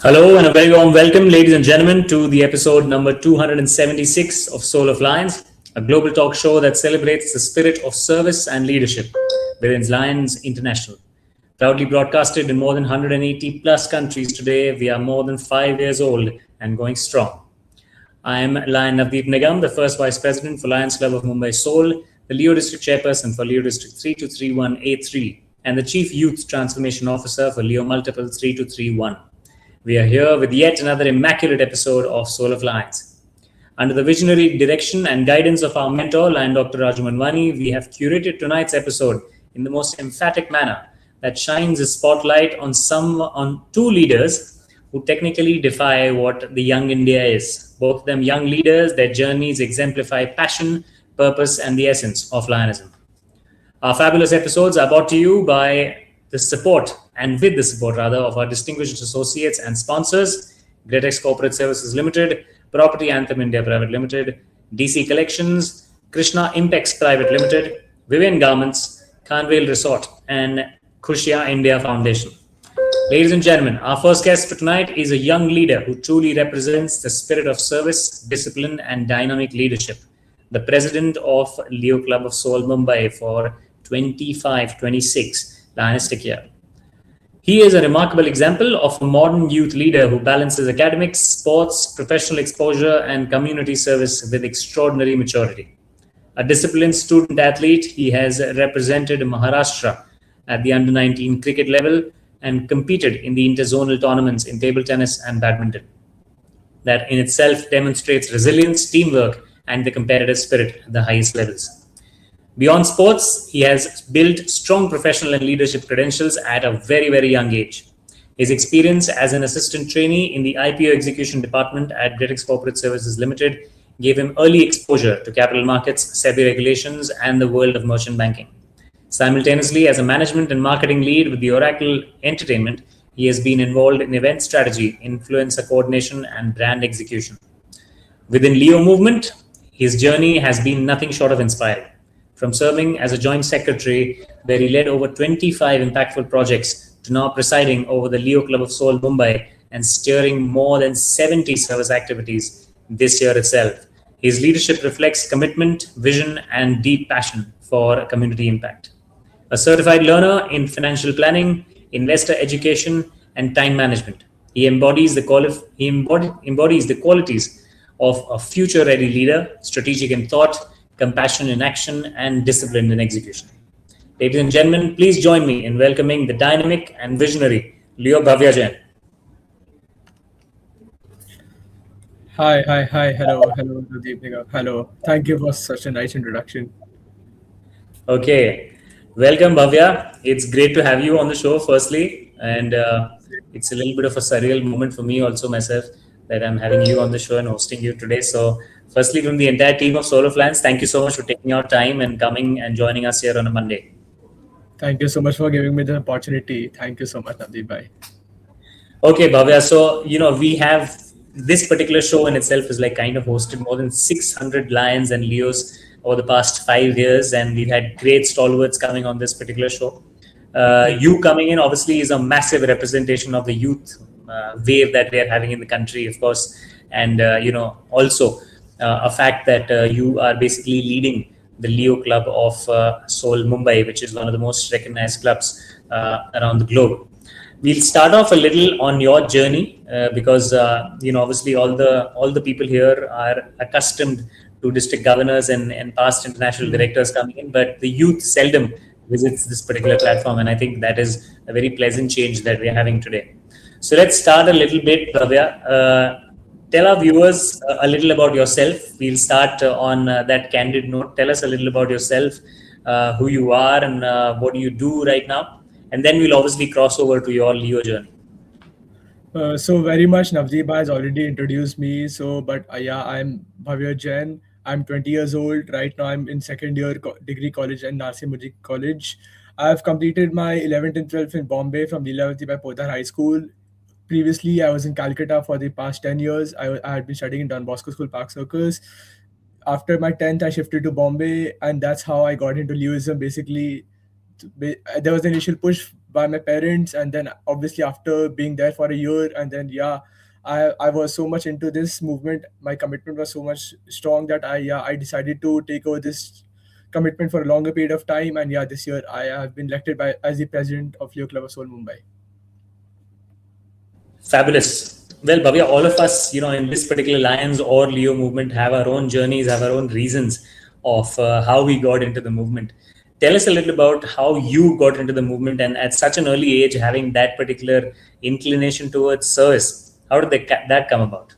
Hello and a very warm welcome, ladies and gentlemen, to the episode number 276 of Soul of Lions, a global talk show that celebrates the spirit of service and leadership within Lions International. Proudly broadcasted in more than 180 plus countries today, we are more than 5 years old and going strong. I am Lion Navdeep Nigam, the first Vice President for Lions Club of Mumbai Soul, the Leo District Chairperson for Leo District 3231A3, and the Chief Youth Transformation Officer for Leo Multiple 3231. We are here with yet another immaculate episode of Soul of Lions. Under the visionary direction and guidance of our mentor, Lion Dr. Raju Manwani, we have curated tonight's episode in the most emphatic manner that shines a spotlight on two leaders who technically defy what the young India is. Both of them young leaders, their journeys exemplify passion, purpose, and the essence of Lionism. Our fabulous episodes are brought to you by the support and with the support rather of our distinguished associates and sponsors, Greatex Corporate Services Limited, Property Anthem India Private Limited, DC Collections, Krishna Impex Private Limited, Vivian Garments, Khanvale Resort, and Khushia India Foundation. Ladies and gentlemen, our first guest for tonight is a young leader who truly represents the spirit of service, discipline, and dynamic leadership. The president of Leo Club of Soul Mumbai for 25-26 Lionistic year. He is a remarkable example of a modern youth leader who balances academics, sports, professional exposure, and community service with extraordinary maturity. A disciplined student athlete, he has represented Maharashtra at the under-19 cricket level and competed in the interzonal tournaments in table tennis and badminton. That in itself demonstrates resilience, teamwork, and the competitive spirit at the highest levels. Beyond sports, he has built strong professional and leadership credentials at a very, very young age. His experience as an assistant trainee in the IPO execution department at Greatex Corporate Services Limited gave him early exposure to capital markets, SEBI regulations, and the world of merchant banking. Simultaneously, as a management and marketing lead with the Oracle Entertainment, he has been involved in event strategy, influencer coordination, and brand execution. Within Leo movement, his journey has been nothing short of inspiring. From serving as a joint secretary, where he led over 25 impactful projects, to now presiding over the Leo Club of Soul Mumbai and steering more than 70 service activities this year itself. His leadership reflects commitment, vision, and deep passion for community impact. A certified learner in financial planning, investor education, and time management, he embodies the qualities of a future-ready leader, strategic in thought, compassion in action, and discipline in execution. Ladies and gentlemen, please join me in welcoming the dynamic and visionary Leo Bhavya Jain. Hi, hello, good evening. Hello. Thank you for such a nice introduction. Okay, welcome Bhavya. It's great to have you on the show firstly, and it's a little bit of a surreal moment for me also myself that I'm having you on the show and hosting you today. So firstly, from the entire team of Soul of Lions, thank you so much for taking your time and coming and joining us here on a Monday. Thank you so much for giving me the opportunity. Thank you so much, Navdeep bhai. Okay, Bhavya. So, we have this particular show in itself is like kind of hosted more than 600 Lions and Leos over the past 5 years, and we've had great stalwarts coming on this particular show. You coming in obviously is a massive representation of the youth wave that we are having in the country, of course, and also a fact that you are basically leading the Leo Club of Soul Mumbai, which is one of the most recognized clubs around the globe. We'll start off a little on your journey because obviously all the people here are accustomed to district governors and past international directors coming in, but the youth seldom visits this particular platform, and I think that is a very pleasant change that we're having today. So let's start a little bit, Bhavya. Tell our viewers a little about yourself. We'll start on that candid note. Tell us a little about yourself, who you are, and what do you do right now. And then we'll obviously cross over to your Leo journey. So very much Navdeep bhai has already introduced me. But yeah, I'm Bhavya Jain. I'm 20 years old. Right now I'm in second year degree college at Narsi Mujik College. I've completed my 11th and 12th in Bombay from Leelavati by Podhar High School. Previously, I was in Calcutta for the past 10 years. I had been studying in Don Bosco School, Park Circus. After my 10th, I shifted to Bombay, and that's how I got into Leoism. Basically, there was an initial push by my parents, and then obviously after being there for a year, and then yeah, I was so much into this movement. My commitment was so much strong that I decided to take over this commitment for a longer period of time. And yeah, this year I have been elected by as the president of Leo Club of Soul Mumbai. Fabulous. Well, Bhavya, all of us, in this particular Lions or Leo movement have our own journeys, have our own reasons of how we got into the movement. Tell us a little about how you got into the movement and at such an early age, having that particular inclination towards service. How did that come about?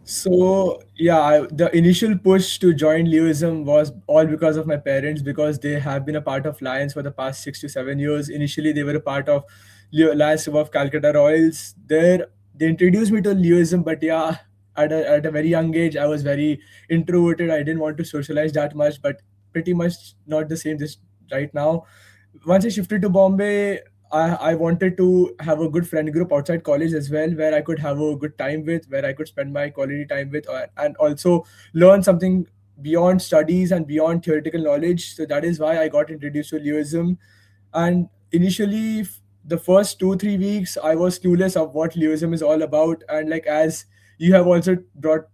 So yeah, the initial push to join Leoism was all because of my parents, because they have been a part of Lions for the past 6 to 7 years. Initially, they were a part of Lions Club of Calcutta Royals. There, they introduced me to Leoism, but yeah, at a very young age, I was very introverted. I didn't want to socialize that much, but pretty much not the same this right now. Once I shifted to Bombay, I wanted to have a good friend group outside college as well, where I could have a good time with, where I could spend my quality time with, and also learn something beyond studies and beyond theoretical knowledge. So that is why I got introduced to Leoism. And initially, the first 2 3 weeks, I was clueless of what Leoism is all about. And like as you have also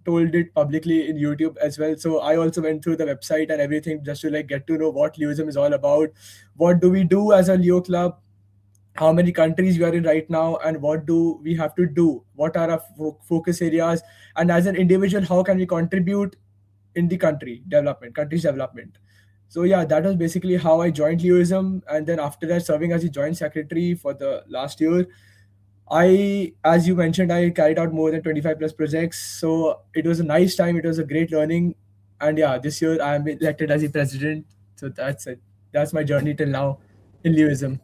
told it publicly in YouTube as well. So I also went through the website and everything just to like get to know what Leoism is all about. What do we do as a Leo club? How many countries we are in right now, and what do we have to do? What are our focus areas? And as an individual, how can we contribute in the country's development? So yeah, that was basically how I joined Leoism. And then after that, serving as the joint secretary for the last year, as you mentioned, I carried out more than 25 plus projects. So it was a nice time. It was a great learning. And yeah, this year I am elected as the president. So that's it. That's my journey till now in Leoism.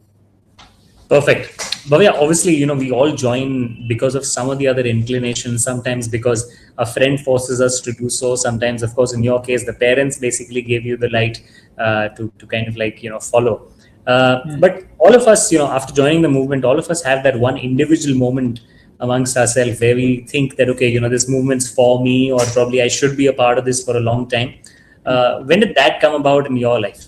Perfect. Bhavya, obviously, we all join because of some of the other inclinations, sometimes because a friend forces us to do so. Sometimes, of course, in your case, the parents basically gave you the light to kind of like, follow. But all of us, after joining the movement, all of us have that one individual moment amongst ourselves where we think that, okay, this movement's for me, or probably I should be a part of this for a long time. When did that come about in your life?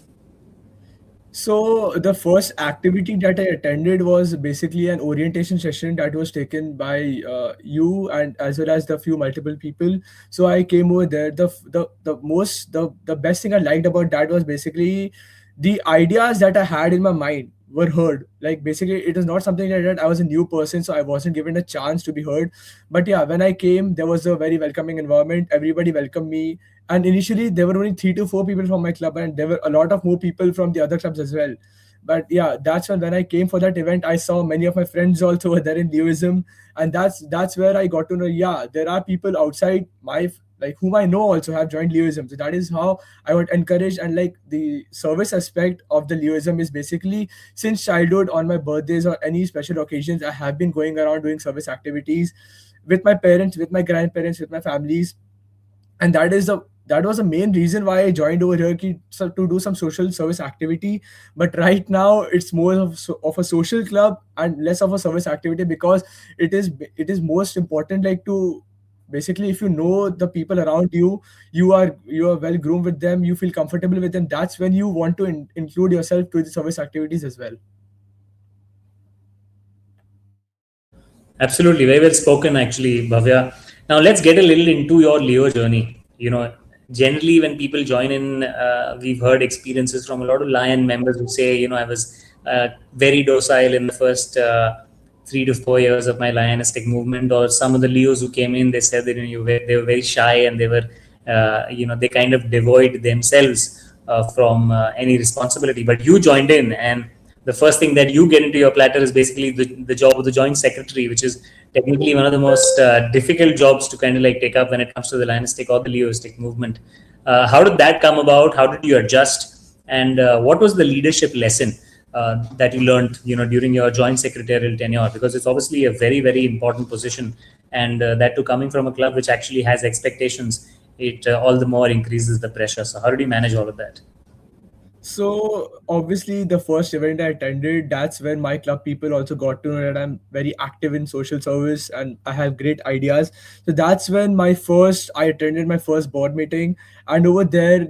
So the first activity that I attended was basically an orientation session that was taken by you and as well as the few multiple people. So I came over there. The best thing I liked about that was basically the ideas that I had in my mind were heard. Like basically, it is not something like that I was a new person, so I wasn't given a chance to be heard. But yeah, when I came, there was a very welcoming environment. Everybody welcomed me, and initially there were only 3 to 4 people from my club, and there were a lot of more people from the other clubs as well. But yeah, that's when I came for that event, I saw many of my friends also were there in Leoism. And that's where I got to know, yeah, there are people outside my like whom I know also have joined Leoism. So that is how I got encouraged. And like the service aspect of the Leoism is basically since childhood, on my birthdays or any special occasions, I have been going around doing service activities with my parents, with my grandparents, with my families. And that was the main reason why I joined over here, to do some social service activity. But right now it's more of a social club and less of a service activity, because it is most important, like to basically, if you know the people around you, you are well groomed with them, you feel comfortable with them, that's when you want to include yourself to the service activities as well. Absolutely, very well spoken, actually, Bhavya. Now let's get a little into your Leo journey. Generally when people join in, we've heard experiences from a lot of Lion members who say, I was very docile in the first 3 to 4 years of my Lionistic movement, or some of the Leos who came in, they said that they were very shy and they were, they kind of devoid themselves from any responsibility. But you joined in, and the first thing that you get into your platter is basically the job of the joint secretary, which is technically one of the most difficult jobs to kind of like take up when it comes to the Lionistic or the Leoistic movement. How did that come about? How did you adjust? And what was the leadership lesson that you learned, during your joint secretarial tenure? Because it's obviously a very, very important position, and that too coming from a club which actually has expectations, it all the more increases the pressure. So how did you manage all of that? So obviously, the first event I attended, that's when my club people also got to know that I'm very active in social service and I have great ideas. So that's when I attended my first board meeting, and over there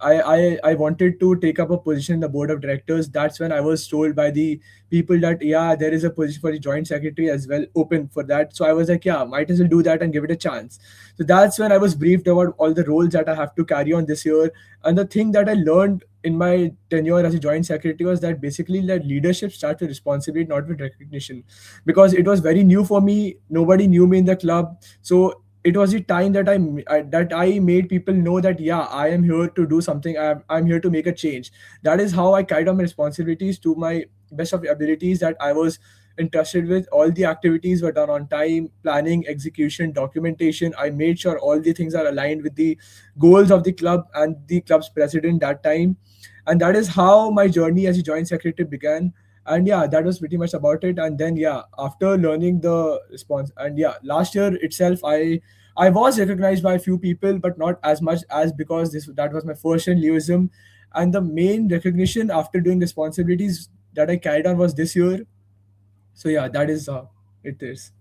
I wanted to take up a position in the board of directors. That's when I was told by the people that yeah, there is a position for the joint secretary as well open for that. So I was like, yeah, might as well do that and give it a chance. So that's when I was briefed about all the roles that I have to carry on this year. And the thing that I learned in my tenure as a joint secretary was that basically that leadership starts with responsibility, not with recognition, because it was very new for me. Nobody knew me in the club, so it was the time that I made people know that yeah, I am here to do something. I'm here to make a change. That is how I carried on my responsibilities to my best of abilities that I was entrusted with. All the activities were done on time, planning, execution, documentation. I made sure all the things are aligned with the goals of the club and the club's president that time. And that is how my journey as a joint secretary began. And yeah, that was pretty much about it. And then yeah, after learning the response, and yeah, last year itself, I was recognized by a few people, but not as much as because this that was my first in Leoism. And the main recognition after doing responsibilities that I carried on was this year. So yeah, that is it is.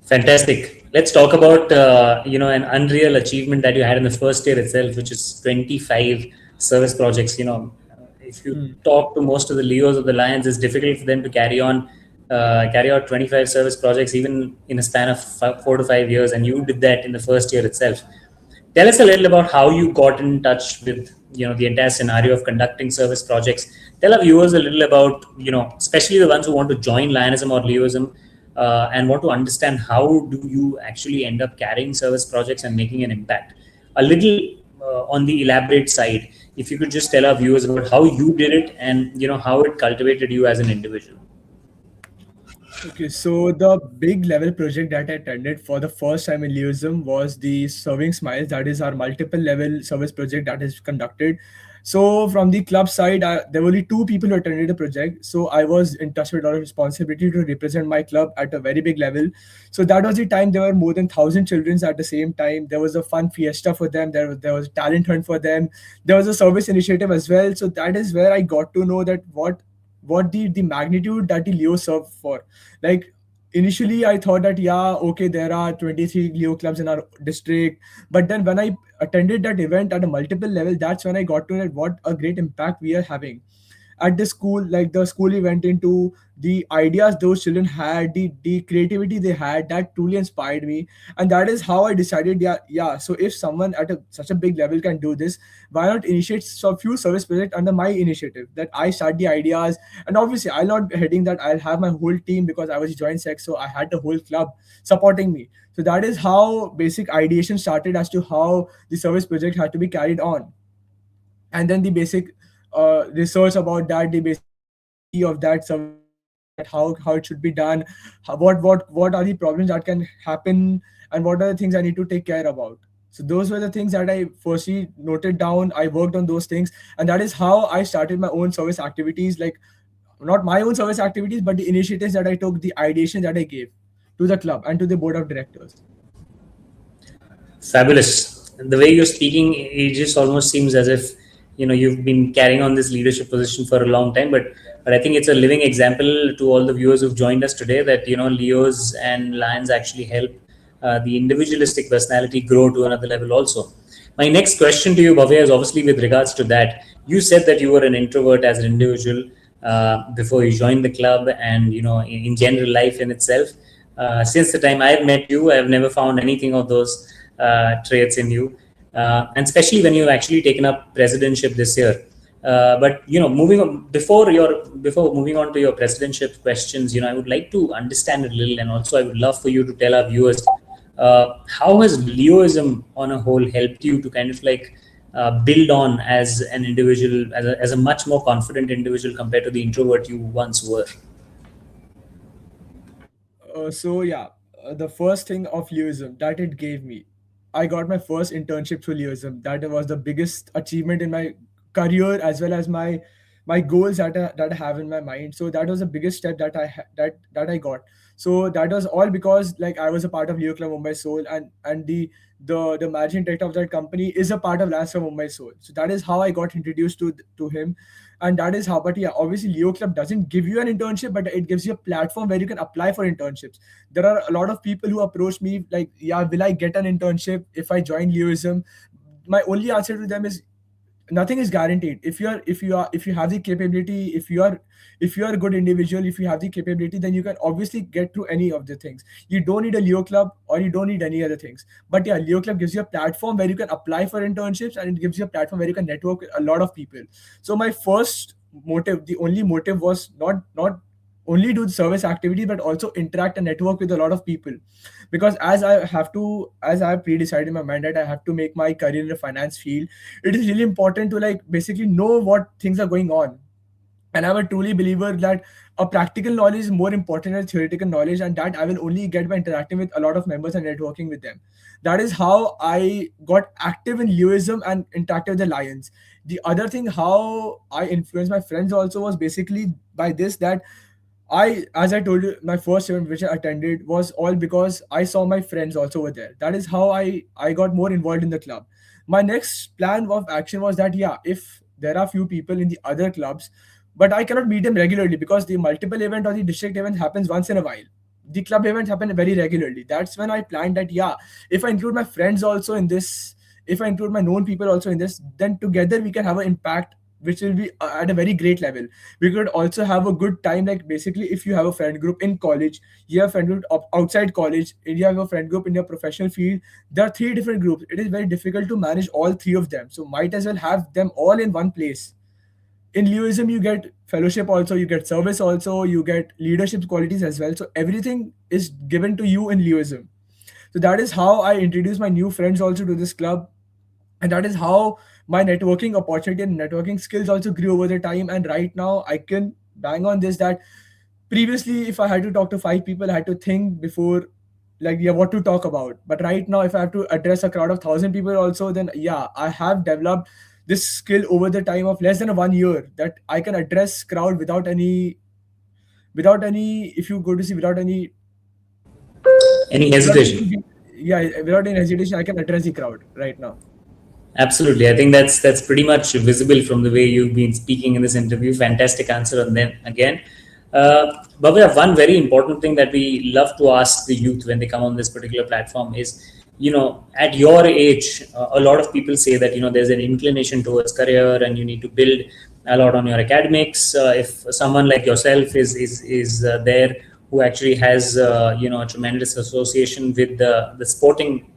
Fantastic. Let's talk about an unreal achievement that you had in the first year itself, which is 25 service projects. If you Hmm. talk to most of the Leos of the Lions, it's difficult for them to carry out 25 service projects even in a span of 4 to 5 years, and you did that in the first year itself. Tell us a little about how you got in touch with the entire scenario of conducting service projects. Tell our viewers a little about especially the ones who want to join Lionism or Leoism, and want to understand how do you actually end up carrying service projects and making an impact. A little on the elaborate side, if you could just tell our viewers about how you did it and how it cultivated you as an individual. Okay, so the big level project that I attended for the first time in Leoism was the Serving Smiles. That is our multiple level service project that is conducted. So from the club side, there were only two people who attended the project. So I was entrusted with a lot of responsibility to represent my club at a very big level. So that was the time there were more than 1,000 children at the same time. There was a fun fiesta for them. There was a talent hunt for them. There was a service initiative as well. So that is where I got to know that what the magnitude that the Leo serve for. Like initially I thought that yeah, okay, there are 23 Leo clubs in our district, but then when I attended that event at a multiple level, that's when I got to know what a great impact we are having at the school. Like the school we went into, the ideas those children had, the creativity they had, that truly inspired me. And that is how I decided, yeah, so if someone at such a big level can do this, why not initiate some few service projects under my initiative, that I start the ideas. And obviously I'll not be heading that, I'll have my whole team because I was a joint sec, so I had the whole club supporting me. So that is how basic ideation started as to how the service project had to be carried on. And then the basic research about that, the basic theory of that service project, that how it should be done, what are the problems that can happen, and what are the things I need to take care about. So those were the things that I firstly noted down. I worked on those things, and that is how I started my own service activities. Like not my own service activities, but the initiatives that I took, the ideation that I gave to the club and to the board of directors. Fabulous. The way you're speaking, it just almost seems as if you've been carrying on this leadership position for a long time. But I think it's a living example to all the viewers who've joined us today that Leos and Lions actually help the individualistic personality grow to another level. Also, my next question to you, Bhavya, is obviously with regards to that. You said that you were an introvert as an individual before you joined the club, and in general life in itself. Since the time I've met you, I've never found anything of those traits in you, and especially when you've actually taken up presidentship this year. But moving on, before moving on to your presidentship questions, I would like to understand a little, and also I would love for you to tell our viewers how has Leoism on a whole helped you to kind of like build on as an individual, as a much more confident individual compared to the introvert you once were. So yeah, the first thing of Leoism that it gave me, I got my first internship through Leoism. That was the biggest achievement in my career as well as my goals that I have in my mind. So that was the biggest step that that I got. So that was all because like I was a part of Leo Club Mumbai Soul, and the managing director of that company is a part of Lions Club Mumbai Soul. So that is how I got introduced to him, and that is how. But yeah, obviously Leo Club doesn't give you an internship, but it gives you a platform where you can apply for internships. There are a lot of people who approach me like, yeah, will I get an internship if I join Leoism? my only answer to them is nothing is guaranteed. If you have the capability, if you are a good individual, if you have the capability, then you can obviously get through any of the things. You don't need a Leo club, or you don't need any other things. But yeah, Leo club gives you a platform where you can apply for internships, and it gives you a platform where you can network with a lot of people. So my first motive, the only motive, was not only do the service activity, but also interact and network with a lot of people. Because as I have pre-decided in my mind that I have to make my career in the finance field, it is really important to like basically know what things are going on. And I'm a truly believer that a practical knowledge is more important than theoretical knowledge, and that I will only get by interacting with a lot of members and networking with them. That is how I got active in Leoism and interacted with the Lions. The other thing, how I influenced my friends also, was basically by this, that as I told you, my first event which I attended was all because I saw my friends also were there. That is how I got more involved in the club. My next plan of action was that, yeah, if there are few people in the other clubs, but I cannot meet them regularly because the multiple event or the district event happens once in a while. The club events happen very regularly. That's when I planned that, yeah, if I include my friends also in this, if I include my known people also in this, then together we can have an impact which will be at a very great level. We could also have a good time. Like basically, if you have a friend group in college, you have a friend group outside college, and you have a friend group in your professional field, there are three different groups. It is very difficult to manage all three of them, so might as well have them all in one place. In Leoism, you get fellowship also, you get service also, you get leadership qualities as well. So everything is given to you in Leoism. So that is how I introduce my new friends also to this club, and that is how my networking opportunity and networking skills also grew over the time. And right now I can bang on this, that previously if I had to talk to five people, I had to think before, like, yeah, what to talk about. But right now, if I have to address a crowd of 1,000 people also, then yeah, I have developed this skill over the time of less than a 1 year, that I can address crowd without any, if you go to see, without any, Any without hesitation? yeah, without any hesitation, I can address the crowd right now. Absolutely. I think that's pretty much visible from the way you've been speaking in this interview. Fantastic answer. And then again, Bhavya, one very important thing that we love to ask the youth when they come on this particular platform is, at your age, a lot of people say that, there's an inclination towards career and you need to build a lot on your academics. If someone like yourself is there, who actually has, a tremendous association with the sporting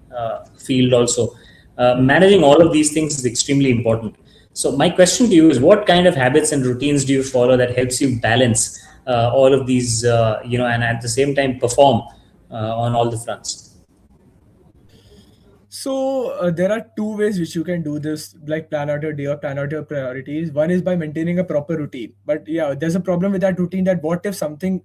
field also, managing all of these things is extremely important. So my question to you is, what kind of habits and routines do you follow that helps you balance all of these, and at the same time perform on all the fronts? So there are two ways which you can do this, like plan out your day or plan out your priorities. One is by maintaining a proper routine. But yeah, there's a problem with that routine, that what if something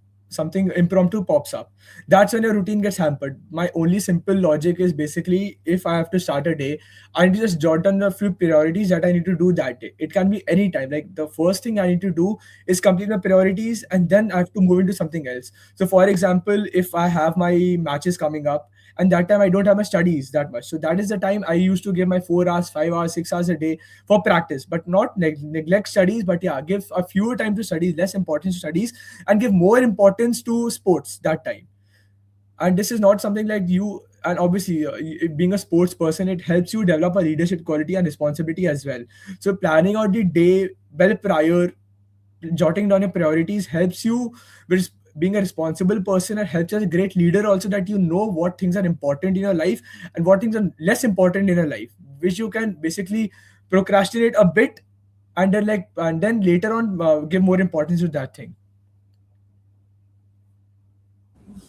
impromptu pops up? That's when your routine gets hampered. My only simple logic is basically, if I have to start a day, I need to just jot down a few priorities that I need to do that day. It can be any time. Like the first thing I need to do is complete my priorities, and then I have to move into something else. So for example, if I have my matches coming up, and that time I don't have my studies that much, so that is the time I used to give my 4 hours, 5 hours, 6 hours a day for practice, but not neglect studies. But yeah, give a few time to studies, less importance to studies, and give more importance to sports that time. And this is not something like you, and obviously being a sports person, it helps you develop a leadership quality and responsibility as well. So planning out the day well prior, jotting down your priorities, helps you with being a responsible person, and helps as a great leader also, that you know what things are important in your life and what things are less important in your life, which you can basically procrastinate a bit, and then later on give more importance to that thing.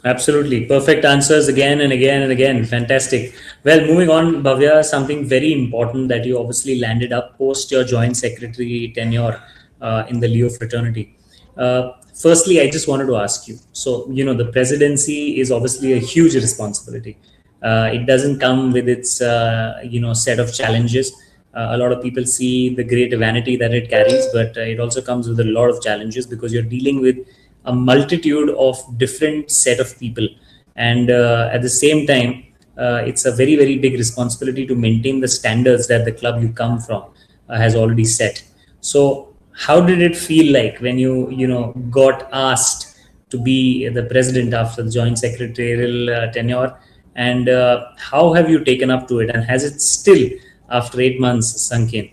Absolutely. Perfect answers again and again and again. Fantastic. Well, moving on, Bhavya, something very important that you obviously landed up post your joint secretary tenure in the Leo fraternity. Firstly, I just wanted to ask you. So, the presidency is obviously a huge responsibility. It doesn't come with its, set of challenges. A lot of people see the great vanity that it carries, but it also comes with a lot of challenges, because you're dealing with a multitude of different set of people, and at the same time, it's a very very big responsibility to maintain the standards that the club you come from has already set. So how did it feel like when you got asked to be the president after the joint secretarial tenure, and how have you taken up to it, and has it still after 8 months sunk in?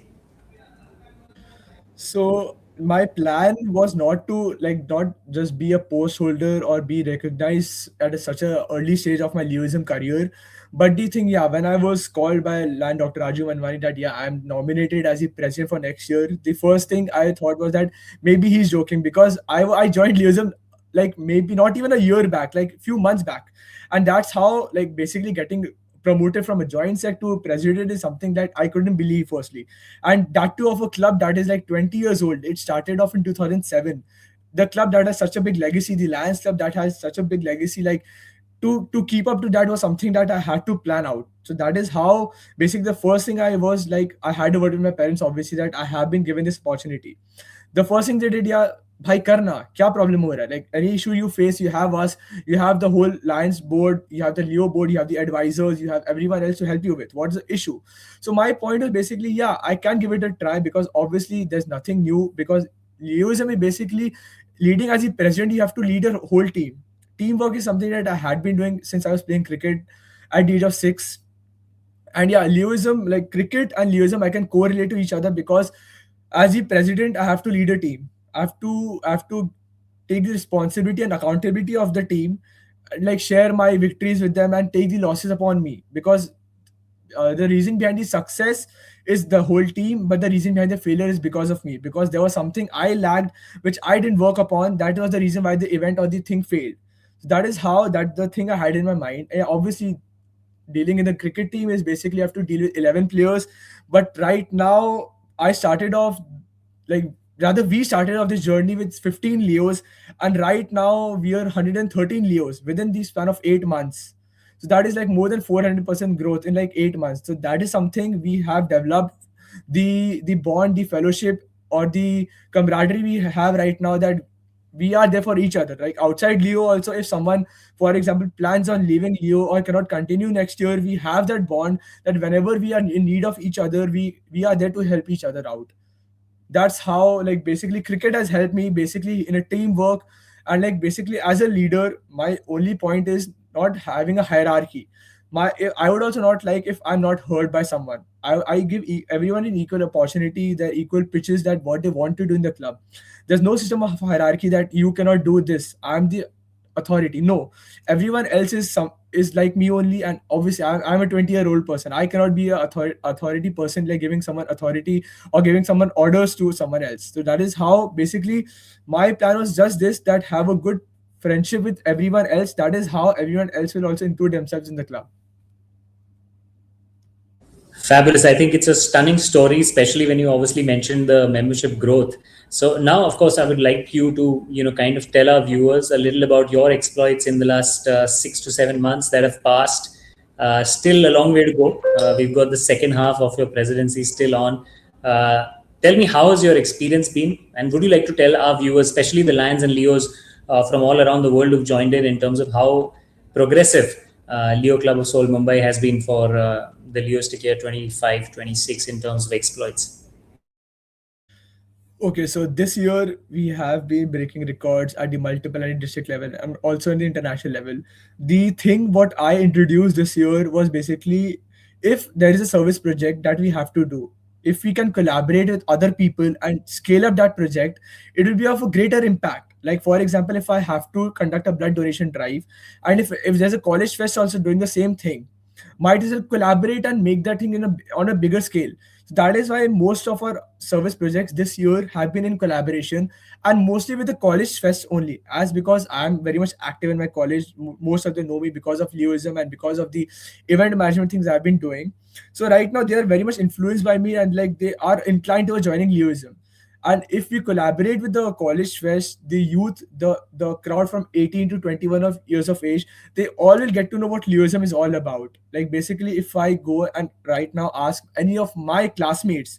So my plan was not to like not just be a post holder or be recognized at such a early stage of my Leoism career. But the thing, yeah, when I was called by Land Dr. Raju Manwani that yeah, I'm nominated as the president for next year, the first thing I thought was that maybe he's joking because I joined Leoism like maybe not even a year back, like few months back. And that's how like basically getting promoted from a joint sec to president is something that I couldn't believe firstly, and that too of a club that is like 20 years old. It started off in 2007. The club that has such a big legacy, the Lions club that has such a big legacy, like to keep up to that was something that I had to plan out. So that is how basically the first thing I was like I had a word with my parents obviously that I have been given this opportunity. The first thing they did, yeah, भाई करना क्या problem हो रहा है, like any issue you face, you have us, you have the whole Lions board, you have the Leo board, you have the advisors, you have everyone else to help you with what's the issue. So my point is basically, yeah, I can give it a try because obviously there's nothing new, because Leoism is basically leading as the president, you have to lead a whole team. Teamwork is something that I had been doing since I was playing cricket at the age of 6. And yeah, Leoism, like cricket and Leoism, I can correlate to each other because as the president, I have to lead a team. I have to take the responsibility and accountability of the team, like share my victories with them and take the losses upon me, because the reason behind the success is the whole team, but the reason behind the failure is because of me, because there was something I lacked which I didn't work upon. That was the reason why the event or the thing failed. So that is how that the thing I had in my mind. And obviously dealing in the cricket team is basically I have to deal with 11 players. But right now, I started off like rather we started off this journey with 15 Leos, and right now we are 113 Leos within the span of 8 months. So that is like more than 400% growth in like 8 months. So that is something we have developed, the bond, the fellowship, or the camaraderie we have right now, that we are there for each other. Like outside Leo, also, if someone, for example, plans on leaving Leo or cannot continue next year, we have that bond that whenever we are in need of each other, we are there to help each other out. That's how like basically cricket has helped me basically in a teamwork. And like basically as a leader, my only point is not having a hierarchy. I would also not like if I'm not heard by someone. I give everyone an equal opportunity, the equal pitches that what they want to do in the club. There's no system of hierarchy that you cannot do this, I'm the authority. No, everyone else is like me only. And obviously I'm a 20-year-old person. I cannot be a authority person, like giving someone authority or giving someone orders to someone else. So that is how basically my plan was just this, that have a good friendship with everyone else. That is how everyone else will also include themselves in the club. Fabulous. I think it's a stunning story, especially when you obviously mentioned the membership growth. So now, of course, I would like you to, kind of tell our viewers a little about your exploits in the last 6 to 7 months that have passed. Still a long way to go. We've got the second half of your presidency still on. Tell me, how has your experience been? And would you like to tell our viewers, especially the Lions and Leos from all around the world who've joined in terms of how progressive Leo Club of Seoul Mumbai has been for the Leo stick year 25-26 in terms of exploits? Okay, so this year we have been breaking records at the multiple and district level and also in the international level. The thing what I introduced this year was basically, if there is a service project that we have to do, if we can collaborate with other people and scale up that project, it will be of a greater impact. Like for example, if I have to conduct a blood donation drive, and if there's a college fest also doing the same thing, might as well collaborate and make that thing on a bigger scale. So that is why most of our service projects this year have been in collaboration, and mostly with the college fest only. As because I'm very much active in my college, most of them know me because of Leoism and because of the event management things I've been doing. So right now they are very much influenced by me, and like they are inclined towards joining Leoism. And if we collaborate with the college fest, the youth, the crowd from 18 to 21 of years of age, they all will get to know what Leoism is all about. Like basically, if I go and right now ask any of my classmates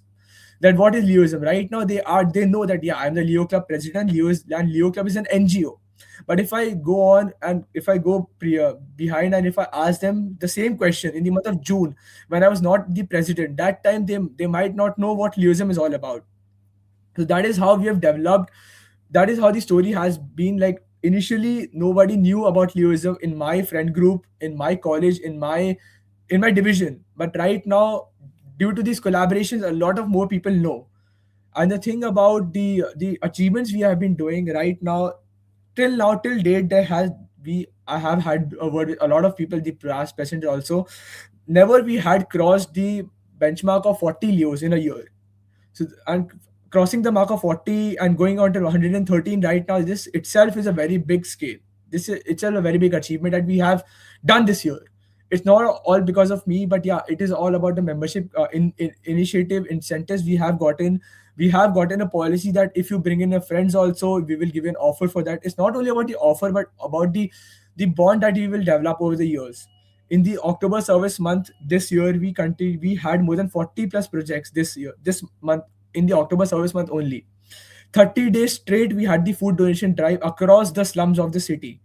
that what is Leoism, right now they know that yeah, I'm the Leo Club president. And Leo Club is an NGO. But if I go on and if I go behind, and if I ask them the same question in the month of June when I was not the president, that time they might not know what Leoism is all about. So that is how we have developed. That is how the story has been. Like initially nobody knew about Leoism in my friend group, in my college, in my division. But right now due to these collaborations, a lot of more people know. And the thing about the achievements we have been doing right now, till date, there has we I have had a word with a lot of people, the past present also. Never we had crossed the benchmark of 40 Leos in a year. So, and crossing the mark of 40 and going on to 113 right now, this itself is a very big scale. This is itself a very big achievement that we have done this year. It's not all because of me, but yeah, it is all about the membership in initiative incentives we have gotten. We have gotten a policy that if you bring in your friends also, we will give you an offer for that. It's not only about the offer, but about the bond that we will develop over the years. In the October service month this year, we had more than 40 plus projects this month, in the October service month only. 30 days straight we had the food donation drive across the slums of the city.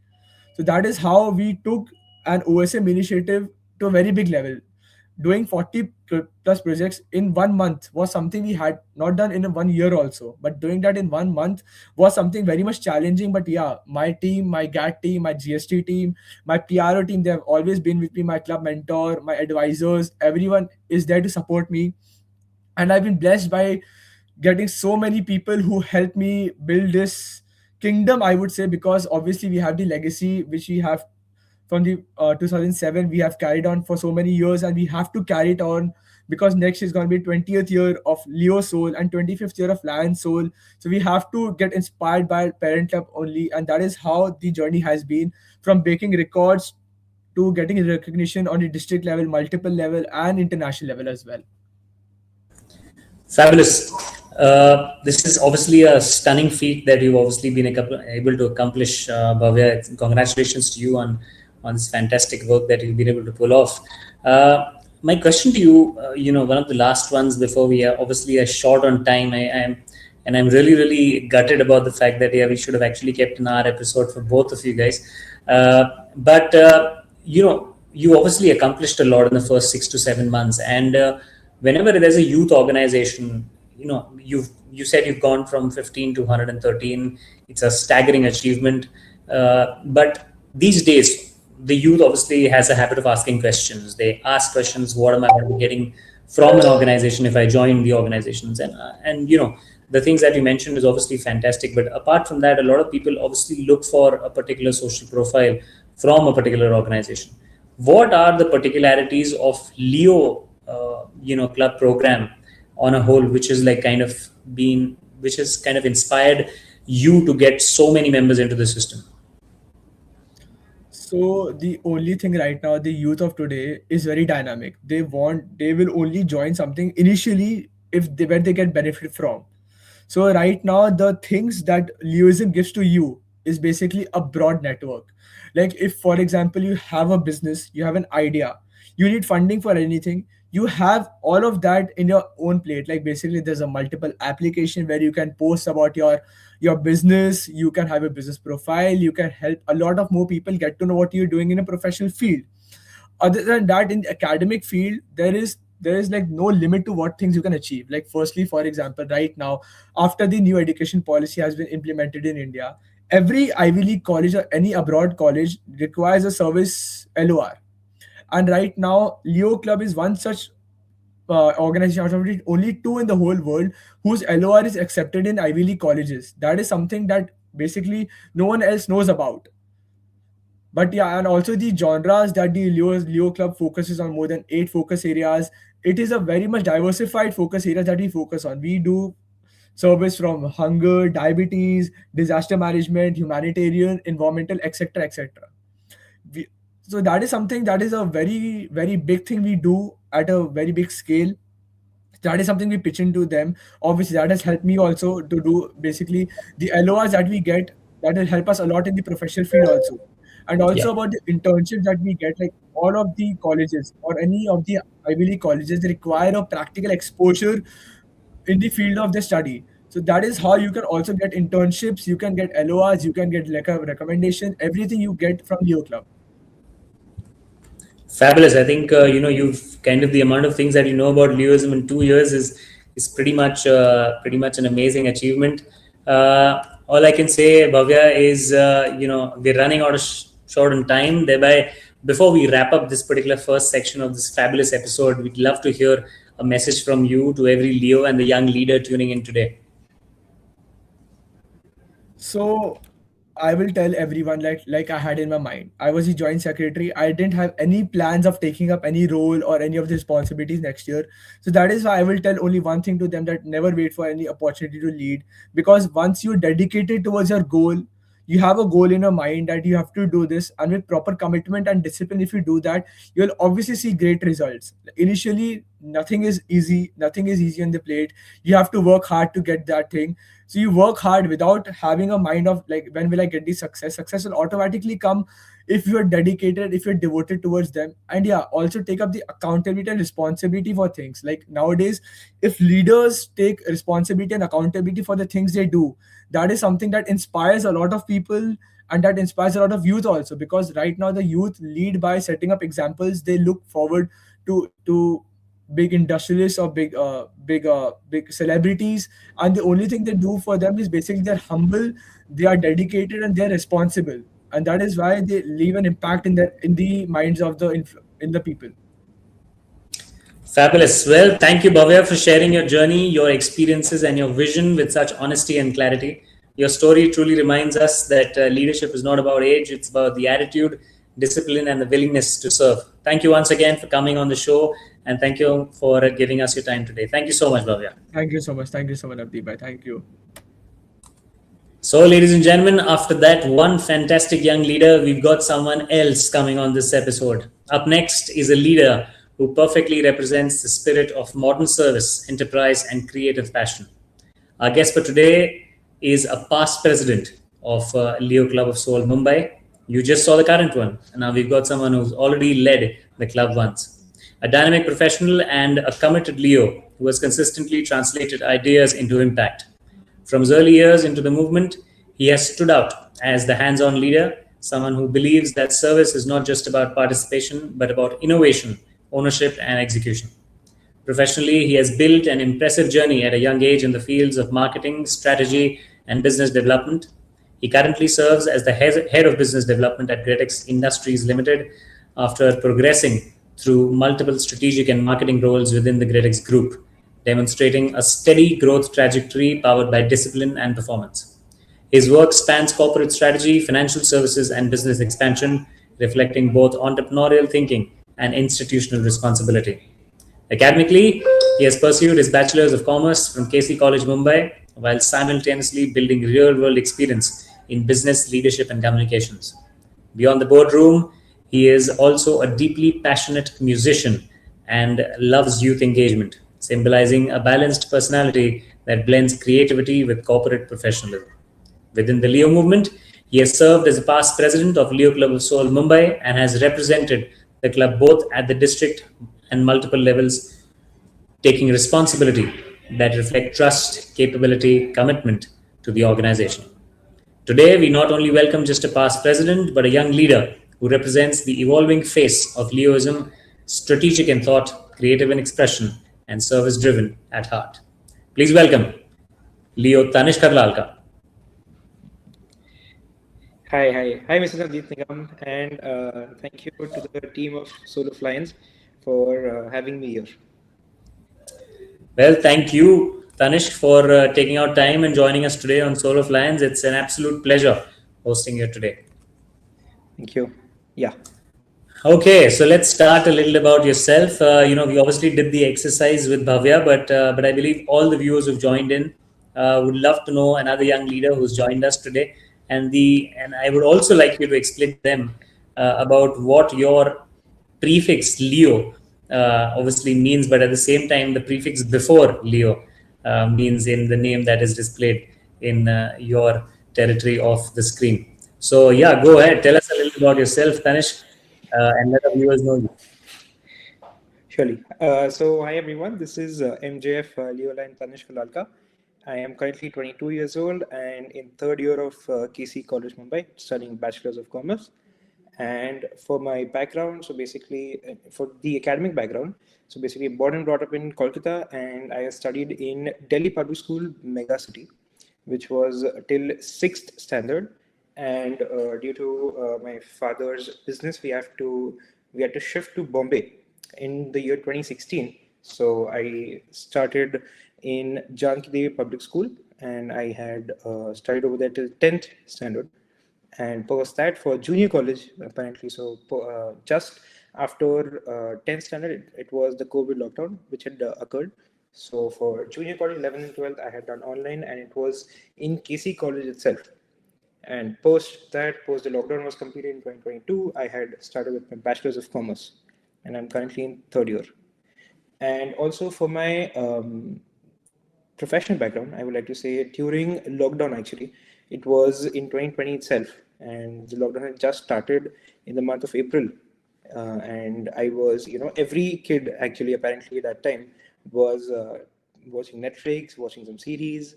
So that is how we took an OSM initiative to a very big level. Doing 40 plus projects in 1 month was something we had not done in a 1 year also. But doing that in 1 month was something very much challenging. But yeah, my team, my GAT team, my GST team, my PRO team, they have always been with me. My club mentor, my advisors, everyone is there to support me. And I've been blessed by getting so many people who helped me build this kingdom, I would say, because obviously we have the legacy which we have from the 2007 we have carried on for so many years, and we have to carry it on because next is going to be 20th year of Leo Soul and 25th year of Lion Soul. So we have to get inspired by Parent Club only, and that is how the journey has been, from breaking records to getting recognition on the district level, multiple level, and international level as well. Fabulous. This is obviously a stunning feat that you've obviously been able to accomplish, Bhavya. Congratulations to you on this fantastic work that you've been able to pull off. My question to you, one of the last ones before we are obviously short on time. I'm really gutted about the fact that we should have actually kept an hour episode for both of you guys. But you obviously accomplished a lot in the first 6 to 7 months, and whenever there's a youth organization, you said you've gone from 15 to 113. It's a staggering achievement. But these days, the youth obviously has a habit of asking questions. They ask questions: what am I going to be getting from an organization if I join the organizations? And the things that you mentioned is obviously fantastic. But apart from that, a lot of people obviously look for a particular social profile from a particular organization. What are the particularities of Leo, club program on a whole, which is which has kind of inspired you to get so many members into the system? So the only thing right now, the youth of today is very dynamic. They will only join something initially if where they get benefit from. So right now, the things that Leoism gives to you is basically a broad network. Like if, for example, you have a business, you have an idea, you need funding for anything, you have all of that in your own plate. Like basically, there's a multiple application where you can post about your business, you can have a business profile, you can help a lot of more people get to know what you're doing in a professional field. Other than that, in the academic field, there is like no limit to what things you can achieve. Like firstly, for example, right now, after the new education policy has been implemented in India, every Ivy League college or any abroad college requires a service LOR. And right now, Leo Club is one such organization out of it, only two in the whole world whose LOR is accepted in Ivy League colleges. That is something that basically no one else knows about. But yeah, and also the genres that the Leo Club focuses on, more than 8 focus areas. It is a very much diversified focus area that we focus on. We do service from hunger, diabetes, disaster management, humanitarian, environmental, etc., etc. We, so that is something that is a very very big thing we do at a very big scale. That is something we pitch into them. Obviously, that has helped me also to do basically the LORs that we get. That will help us a lot in the professional field also. And Yeah. also about the internships that we get, like all of the colleges or any of the Ivy League colleges, they require a practical exposure in the field of their study. So that is how you can also get internships, you can get LORs, you can get like a recommendation, everything you get from Leo Club. Fabulous. I think you've kind of the amount of things that you know about Leoism in 2 years is pretty much an amazing achievement. All I can say, Bhavya, is we're running out of short on time. Thereby, before we wrap up this particular first section of this fabulous episode, we'd love to hear a message from you to every Leo and the young leader tuning in today. So I will tell everyone like I had in my mind. I was the joint secretary. I didn't have any plans of taking up any role or any of the responsibilities next year. So that is why I will tell only one thing to them, that never wait for any opportunity to lead. Because once you're dedicated towards your goal, you have a goal in your mind that you have to do this, and with proper commitment and discipline, if you do that, you'll obviously see great results. Initially, nothing is easy on the plate. You have to work hard to get that thing. So you work hard without having a mind of like, when will I get the success will automatically come if you're dedicated, if you're devoted towards them. And yeah, also take up the accountability and responsibility for things. Like nowadays, if leaders take responsibility and accountability for the things they do, that is something that inspires a lot of people, and that inspires a lot of youth also, because right now the youth lead by setting up examples. They look forward to big industrialists or big celebrities, and the only thing they do for them is basically they're humble, they are dedicated, and they're responsible, and that is why they leave an impact in the minds of in the people. Fabulous. Well, thank you, Bhavya, for sharing your journey, your experiences, and your vision with such honesty and clarity. Your story truly reminds us that leadership is not about age, it's about the attitude, discipline, and the willingness to serve. Thank you once again for coming on the show, and thank you for giving us your time today. Thank you so much, Bhavya. Thank you so much. Thank you so much, Abdi bhai. Thank you. So, ladies and gentlemen, after that one fantastic young leader, we've got someone else coming on this episode. Up next is a leader who perfectly represents the spirit of modern service, enterprise, and creative passion. Our guest for today is a past president of Leo Club of Soul, Mumbai. You just saw the current one, and now we've got someone who's already led the club once. A dynamic professional and a committed Leo who has consistently translated ideas into impact. From his early years into the movement, he has stood out as the hands-on leader, someone who believes that service is not just about participation, but about innovation, ownership, and execution. Professionally, he has built an impressive journey at a young age in the fields of marketing, strategy, and business development. He currently serves as the head of business development at Gretex Industries Limited after progressing through multiple strategic and marketing roles within the Gretex Group, demonstrating a steady growth trajectory powered by discipline and performance. His work spans corporate strategy, financial services, and business expansion, reflecting both entrepreneurial thinking and institutional responsibility. Academically, he has pursued his Bachelor's of Commerce from KC College, Mumbai, while simultaneously building real-world experience in business, leadership, and communications. Beyond the boardroom, he is also a deeply passionate musician and loves youth engagement, symbolizing a balanced personality that blends creativity with corporate professionalism. Within the Leo movement, he has served as a past president of Leo Club of Soul, Mumbai, and has represented the club both at the district and multiple levels, taking responsibility that reflect trust, capability, commitment to the organization. Today, we not only welcome just a past president, but a young leader who represents the evolving face of Leoism, strategic in thought, creative in expression, and service driven at heart. Please welcome Leo Tanish Karlalka. Hi, Mr. Navdeep Nigam, and thank you to the team of Soul of Lions for having me here. Well, thank you, Tanish, for taking out time and joining us today on Soul of Lions. It's an absolute pleasure hosting you today. Thank you. Yeah. Okay, so let's start a little about yourself. We obviously did the exercise with Bhavya, but I believe all the viewers who've joined in would love to know another young leader who's joined us today, and I would also like you to explain to them about what your prefix Leo obviously means, but at the same time, the prefix before Leo means in the name that is displayed in your territory of the screen. So, yeah, go ahead. Tell us a little about yourself, Tanish, and let our viewers know you. Surely. Hi everyone. This is MJF Leo Line Tanish Kalalka. I am currently 22 years old and in third year of KC College, Mumbai, studying Bachelor's of Commerce. And for my background, so basically for the academic background, so basically born and brought up in Kolkata, and I studied in Delhi Public School, mega city, which was till 6th standard. And due to my father's business, we had to shift to Bombay in the year 2016. So I started in Janki Devi Public School, and I had studied over there till 10th standard. And post that for junior college, apparently. So just after 10th standard, it was the COVID lockdown which had occurred. So for junior college, 11th and 12th, I had done online, and it was in KC College itself. And post the lockdown was completed in 2022, I had started with my Bachelor's of Commerce, and I'm currently in third year. And also for my professional background, I would like to say during lockdown, actually, it was in 2020 itself, and the lockdown had just started in the month of April. And I was, every kid actually apparently at that time was watching Netflix, watching some series,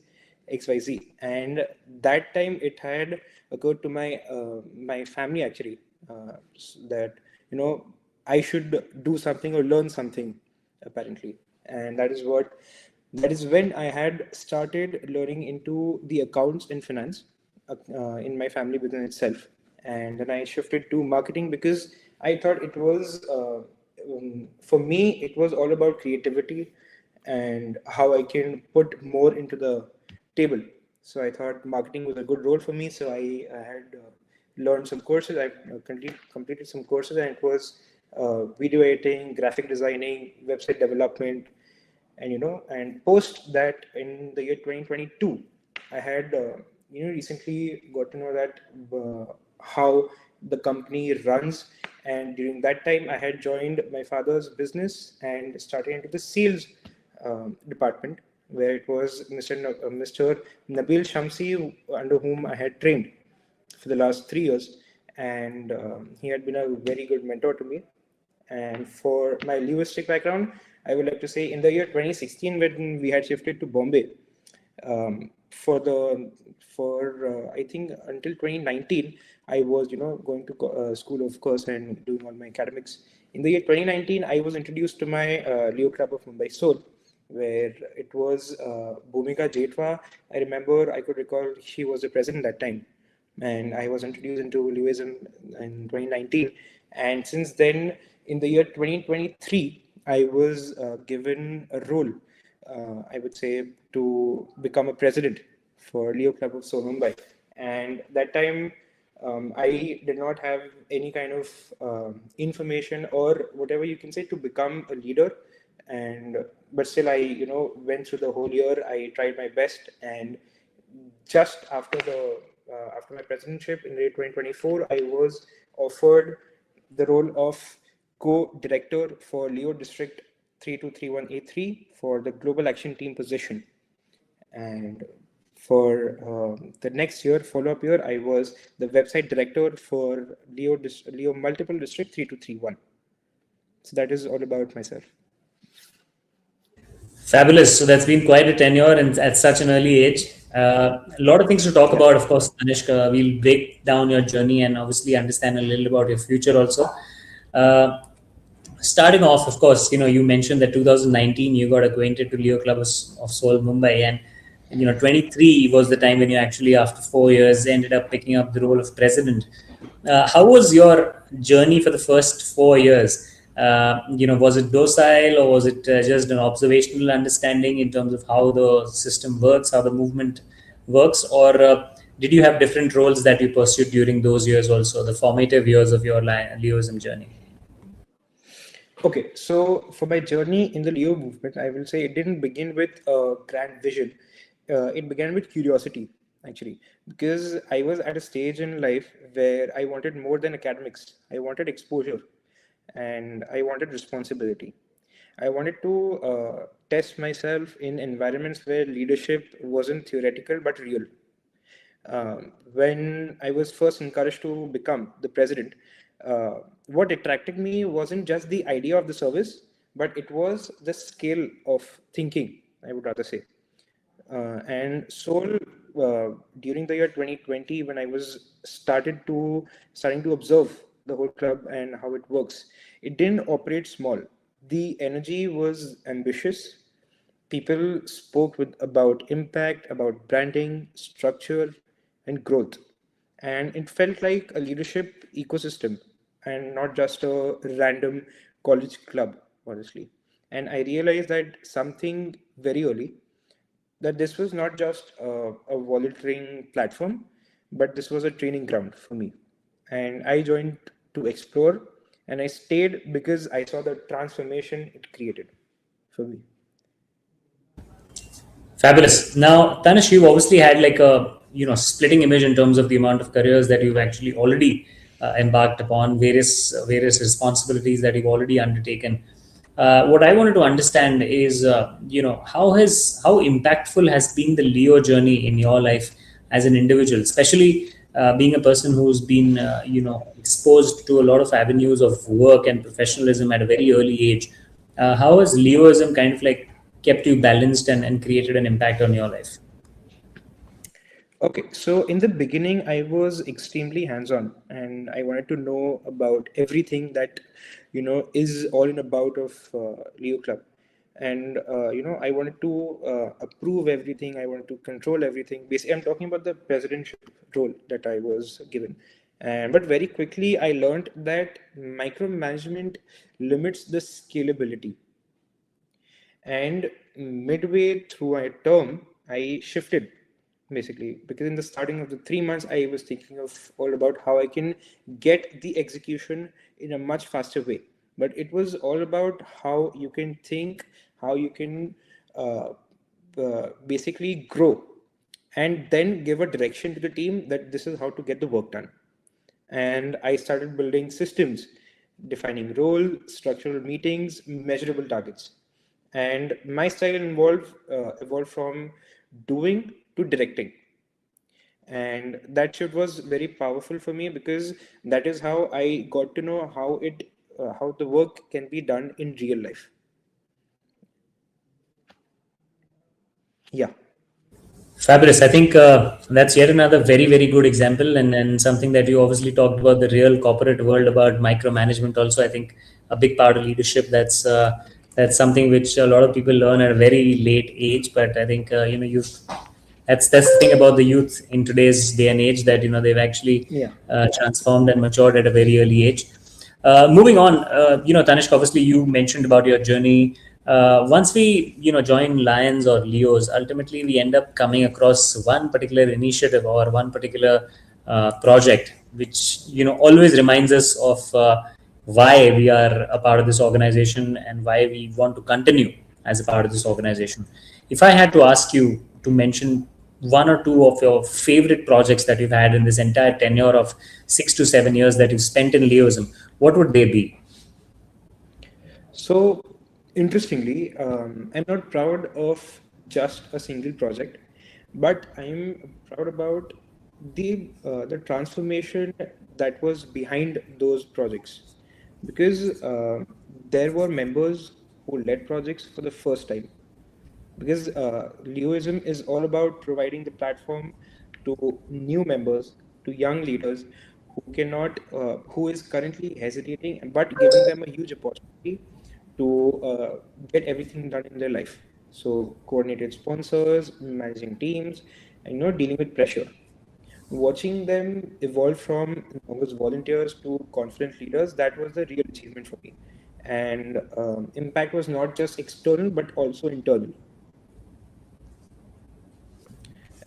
XYZ. And that time it had occurred to my family actually, that, I should do something or learn something apparently. And that is when I had started learning into the accounts and finance in my family business itself. And then I shifted to marketing because I thought it was, for me, it was all about creativity and how I can put more into the table. So I thought marketing was a good role for me. So I had learned some courses. I completed some courses, and it was video editing, graphic designing, website development, and post that in the year 2022, I had recently got to know that how the company runs. And during that time I had joined my father's business and started into the sales department, where it was Mr. Nabil Shamsi, under whom I had trained for the last 3 years. And he had been a very good mentor to me. And for my linguistic background, I would like to say in the year 2016, when we had shifted to Bombay, for I think until 2019, I was going to school, of course, and doing all my academics. In the year 2019, I was introduced to my Leo Club of Mumbai Soul, where it was Bhumika Jetwa. I could recall she was the president that time, and I was introduced into Leoism in 2019. And since then, in the year 2023, I was given a role, I would say, to become a president for Leo Club of Soul Mumbai. And that time, I did not have any kind of information or whatever you can say to become a leader. And but still, I went through the whole year. I tried my best, and just after my presidentship in late 2024, I was offered the role of co-director for Leo District 3231A3 for the Global Action Team position. And for the next year, follow-up year, I was the website director for Leo Multiple District 3231. So that is all about myself. Fabulous. So that's been quite a tenure and at such an early age. A lot of things to talk about, of course, Tanishka. We'll break down your journey and obviously understand a little about your future also. Uh, Starting off, of course, you mentioned that 2019 you got acquainted to Leo Club of Soul Mumbai, and 23 was the time when you actually, after 4 years, ended up picking up the role of president. How was your journey for the first 4 years? Was it docile, or was it just an observational understanding in terms of how the system works, how the movement works, or did you have different roles that you pursued during those years also, the formative years of your Leoism journey? Okay, so for my journey in the Leo movement, I will say it didn't begin with a grand vision. It began with curiosity, actually, because I was at a stage in life where I wanted more than academics. I wanted exposure, and I wanted responsibility. I wanted to test myself in environments where leadership wasn't theoretical but real. When I was first encouraged to become the president, what attracted me wasn't just the idea of the service, but it was the scale of thinking, I would rather say. And Soul, during the year 2020, when I was starting to observe the whole club and how it works, it didn't operate small. The energy was ambitious. People spoke about impact, about branding, structure, and growth. And it felt like a leadership ecosystem and not just a random college club, honestly. And I realized that something very early, that this was not just a volunteering platform, but this was a training ground for me. And I joined to explore, and I stayed because I saw the transformation it created for me. Fabulous. Now, Tanish, you've obviously had like a splitting image in terms of the amount of careers that you've actually already embarked upon, various responsibilities that you've already undertaken. What I wanted to understand is, how impactful has been the Leo journey in your life as an individual, especially being a person who's been, exposed to a lot of avenues of work and professionalism at a very early age. How has Leoism kind of like kept you balanced and created an impact on your life? Okay, so in the beginning, I was extremely hands-on, and I wanted to know about everything that, is all in about of Leo Club, and I wanted to approve everything. I wanted to control everything. Basically, I'm talking about the presidential role that I was given, and but very quickly I learned that micromanagement limits the scalability. And midway through my term, I shifted basically because in the starting of the 3 months, I was thinking of all about how I can get the execution in a much faster way. But it was all about how you can think, how you can basically grow, and then give a direction to the team that this is how to get the work done. And I started building systems, defining role, structural meetings, measurable targets. And my style evolved from doing to directing. And that shift was very powerful for me because that is how I got to know how the work can be done in real life. Yeah. Fabulous. I think that's yet another very, very good example, and something that you obviously talked about the real corporate world about micromanagement. Also, I think a big part of leadership. That's something which a lot of people learn at a very late age. But I think you've that's the thing about the youth in today's day and age, that they've actually Yeah. transformed and matured at a very early age. Moving on, Tanishq, obviously you mentioned about your journey. Once we join Lions or Leos, ultimately we end up coming across one particular initiative or one particular project, which always reminds us of why we are a part of this organization and why we want to continue as a part of this organization. If I had to ask you to mention one or two of your favorite projects that you've had in this entire tenure of 6 to 7 years that you've spent in Leoism, what would they be? So, interestingly, I'm not proud of just a single project, but I'm proud about the transformation that was behind those projects, because there were members who led projects for the first time, because Leoism is all about providing the platform to new members, to young leaders who is currently hesitating, but giving them a huge opportunity to get everything done in their life. So coordinated sponsors, managing teams, and dealing with pressure. Watching them evolve from novice volunteers to confident leaders, that was the real achievement for me. And impact was not just external, but also internal.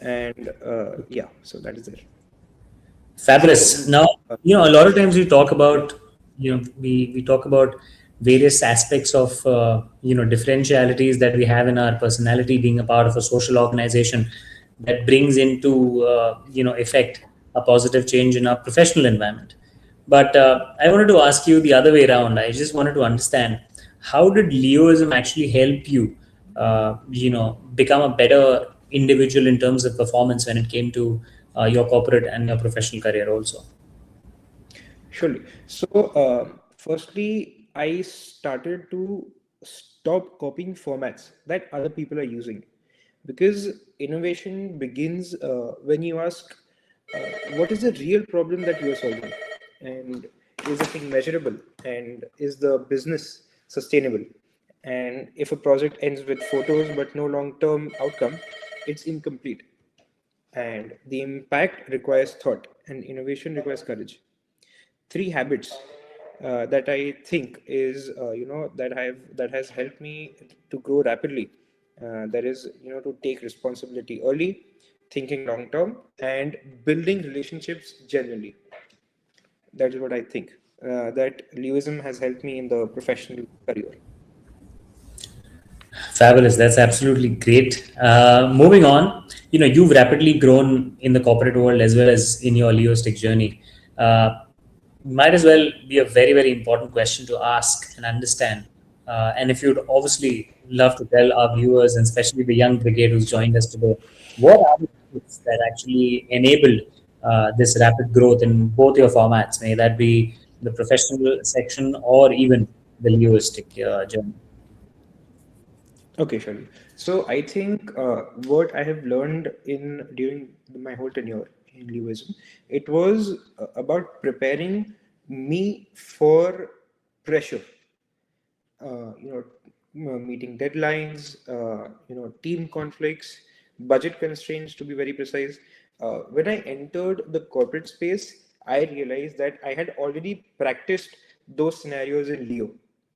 And yeah, so that is it. Fabulous. So Now, a lot of times we talk about, we talk about various aspects of, differentialities that we have in our personality, being a part of a social organization that brings into, effect a positive change in our professional environment. But I wanted to ask you the other way around. I just wanted to understand, how did Leoism actually help you, become a better individual in terms of performance when it came to your corporate and your professional career also? surely. So firstly, I started to stop copying formats that other people are using, because innovation begins when you ask, what is the real problem that you are solving, and is the thing measurable, and is the business sustainable? And if a project ends with photos but no long-term outcome, it's incomplete. And the impact requires thought, and innovation requires courage. Three habits. that I think is that has helped me to grow rapidly. That is, to take responsibility early, thinking long term, and building relationships genuinely. That is what I think. That Lewism has helped me in the professional career. Fabulous. That's absolutely great. Moving on, you've rapidly grown in the corporate world as well as in your Leostic journey. Might as well be a very, very important question to ask and understand. And if you'd obviously love to tell our viewers, and especially the young brigade who's joined us today, what are the things that actually enabled this rapid growth in both your formats? May that be the professional section or even the Leostic journey? Okay, Shali. So I think what I have learned in during my whole tenure in Lewism, it was about preparing me for pressure. uh, you know, Meeting deadlines, team conflicts, budget constraints, to be very precise. When I entered the corporate space, I realized that I had already practiced those scenarios in Leo,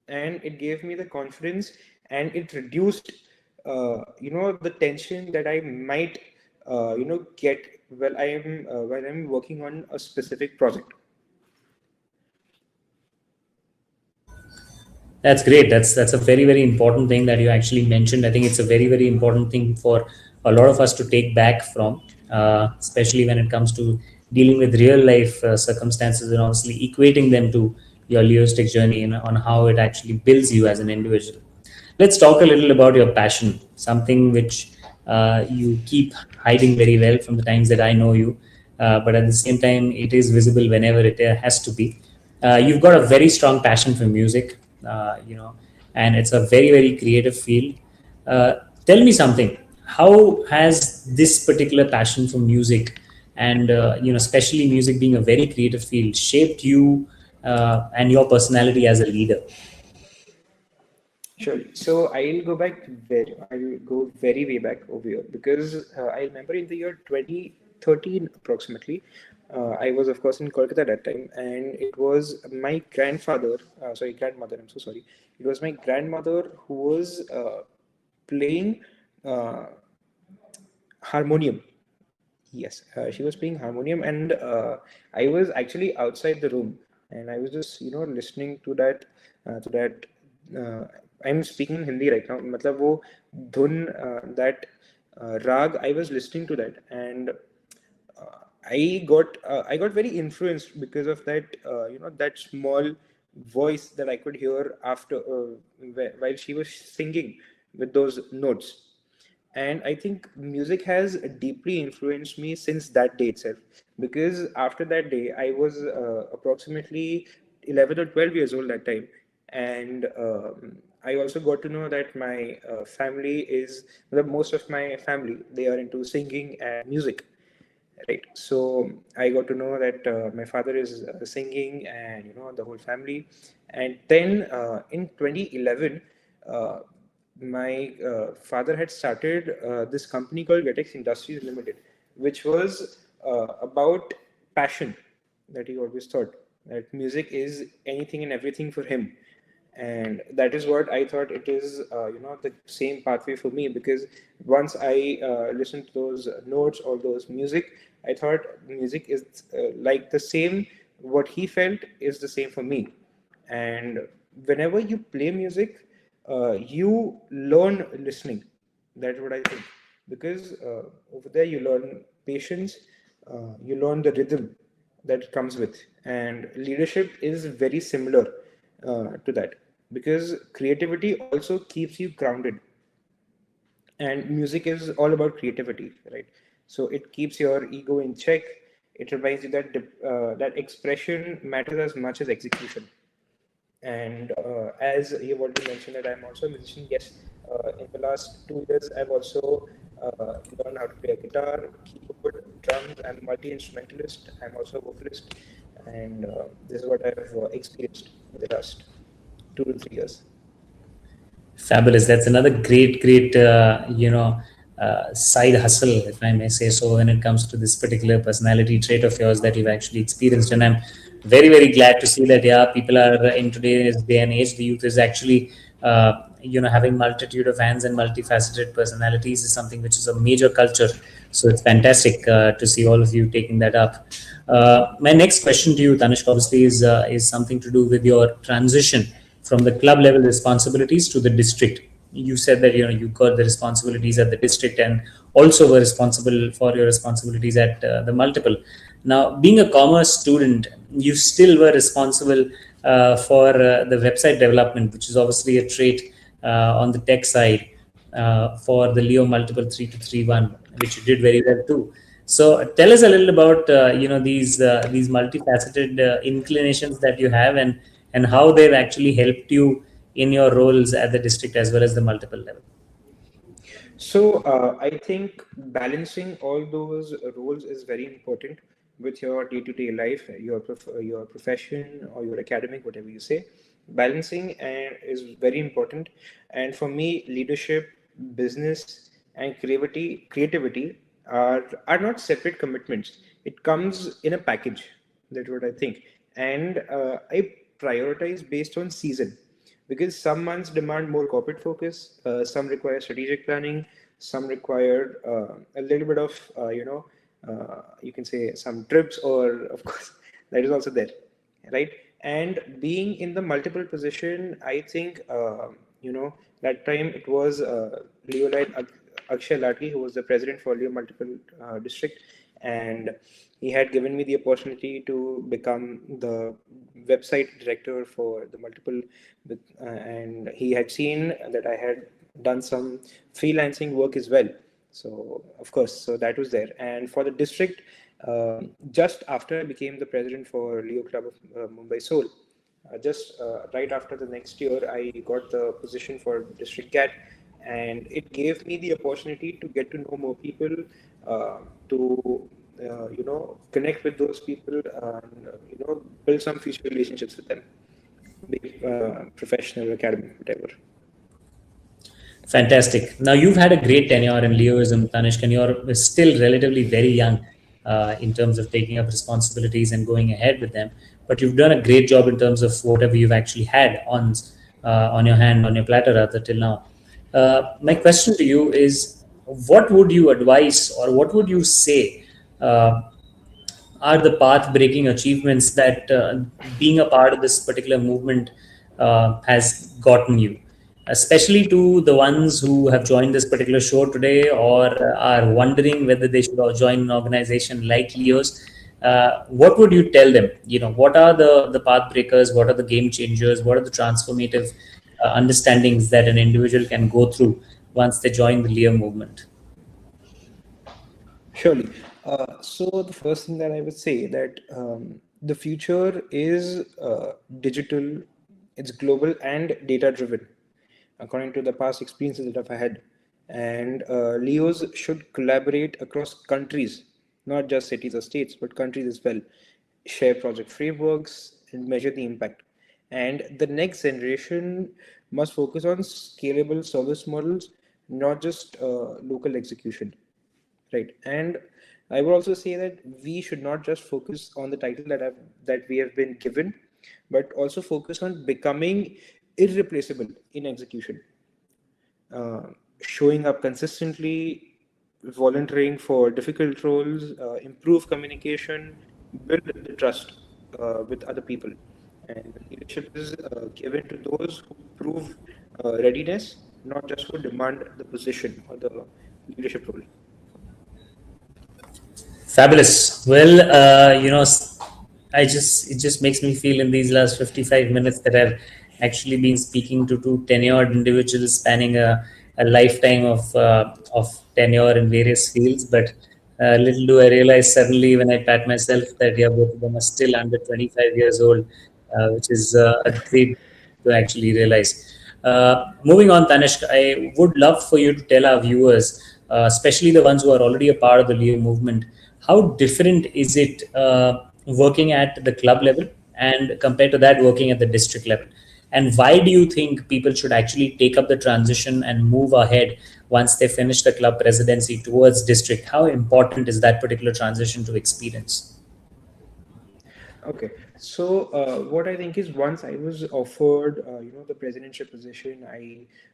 and it gave me the confidence, and it reduced, the tension that I might, get while I'm working on a specific project. That's great. That's a very, very important thing that you actually mentioned. I think it's a very, very important thing for a lot of us to take back from, especially when it comes to dealing with real life circumstances and obviously equating them to your Leostic journey and on how it actually builds you as an individual. Let's talk a little about your passion, something which you keep hiding very well from the times that I know you, but at the same time, it is visible whenever it has to be. You've got a very strong passion for music, and it's a very, very creative field. Uh, Tell me something. How has this particular passion for music and, especially music being a very creative field, shaped you and your personality as a leader? Sure. So I'll go very way back over here because I remember in the year 2013 approximately, I was of course in Kolkata at that time, and it was my grandmother. I'm so sorry. It was my grandmother who was playing uh, harmonium. Yes, she was playing harmonium, and I was actually outside the room, and I was just listening to that. To that, uh, I'm speaking in Hindi right now. मतलब वो धुन, that rag, I was listening to that, and I got very influenced because of that. That small voice that I could hear after while she was singing with those notes. And I think music has deeply influenced me since that day itself, because after that day I was approximately 11 or 12 years old that time. And I also got to know that my family is the most of my family, they are into singing and music, right? So I got to know that my father is singing, and the whole family. And then in 2011, uh, my father had started this company called Vetex Industries Limited, which was about passion. That he always thought that music is anything and everything for him, and that is what I thought it is, the same pathway for me, because once I listened to those notes or those music, I thought music is like the same. What he felt is the same for me. And whenever you play music, you learn listening. That's what I think, because over there you learn patience, you learn the rhythm that it comes with. And leadership is very similar to that, because creativity also keeps you grounded, and music is all about creativity, right? So it keeps your ego in check. It reminds you that that expression matters as much as execution. And as you've already mentioned that I'm also a musician, yes, in the last 2 years I've also learned how to play a guitar, keyboard, drums. I'm a multi-instrumentalist. I'm also a vocalist, and this is what I've experienced in the last 2 to 3 years. Fabulous. That's another great, great, side hustle, if I may say so, when it comes to this particular personality trait of yours that you've actually experienced. And I'm very glad to see that people are in today's day and age, the youth is actually having multitude of hands and multifaceted personalities is something which is a major culture. So it's fantastic to see all of you taking that up. My next question to you, Tanishq, obviously is something to do with your transition from the club level responsibilities to the district. You said that you got the responsibilities at the district and also were responsible for your responsibilities at the multiple. Now, being a commerce student, you still were responsible for the website development, which is obviously a trait on the tech side for the Leo Multiple 3231, which you did very well too. So tell us a little about these multifaceted inclinations that you have, and how they've actually helped you in your roles at the district as well as the multiple level. So I think balancing all those roles is very important with your day-to-day life, your profession or your academic, whatever you say. Balancing is very important. And for me, leadership, business, and creativity are not separate commitments. It comes in a package. That's what I think. And I prioritize based on season, because some months demand more corporate focus, some require strategic planning, some require a little bit of you can say some trips, or of course that is also there, right? And being in the multiple position, I think that time it was Leolite Akshay Latke, who was the president for Leo Multiple District, and he had given me the opportunity to become the website director for the multiple, and he had seen that I had done some freelancing work as well. So of course, so that was there. And for the district, just after I became the president for Leo Club of Mumbai Soul, just right after the next year, I got the position for district cat, and it gave me the opportunity to get to know more people, to connect with those people, and build some future relationships with them, be professional, academic, whatever. Fantastic. Now, you've had a great tenure in Leoism, Tanishq, and you're still relatively very young in terms of taking up responsibilities and going ahead with them. But you've done a great job in terms of whatever you've actually had on your hand, on your platter rather, till now. My question to you is, what would you advise or what would you say are the path-breaking achievements that being a part of this particular movement has gotten you, especially to the ones who have joined this particular show today or are wondering whether they should join an organization like Leo's? What would you tell them? What are the path breakers? What are the game changers? What are the transformative understandings that an individual can go through once they join the Leo movement? Surely. So the first thing that I would say that the future is digital, it's global and data driven, according to the past experiences that I've had. And Leos should collaborate across countries, not just cities or states, but countries as well. Share project frameworks and measure the impact. And the next generation must focus on scalable service models, not just local execution, right? And I would also say that we should not just focus on the title that we have been given, but also focus on becoming irreplaceable in execution, showing up consistently, volunteering for difficult roles, improve communication, build the trust with other people. And leadership is given to those who prove readiness, not just who demand the position or the leadership role. Fabulous. Well, it just makes me feel in these last 55 minutes that I've actually been speaking to two tenured individuals spanning a lifetime of tenure in various fields. But little do I realize suddenly when I pat myself that both of them are still under 25 years old, which is a great to actually realize. Moving on, Tanishq, I would love for you to tell our viewers, especially the ones who are already a part of the Leo movement, how different is it working at the club level and compared to that working at the district level? And why do you think people should actually take up the transition and move ahead once they finish the club presidency towards district? How important is that particular transition to experience? Okay, so what I think is once I was offered, the presidential position,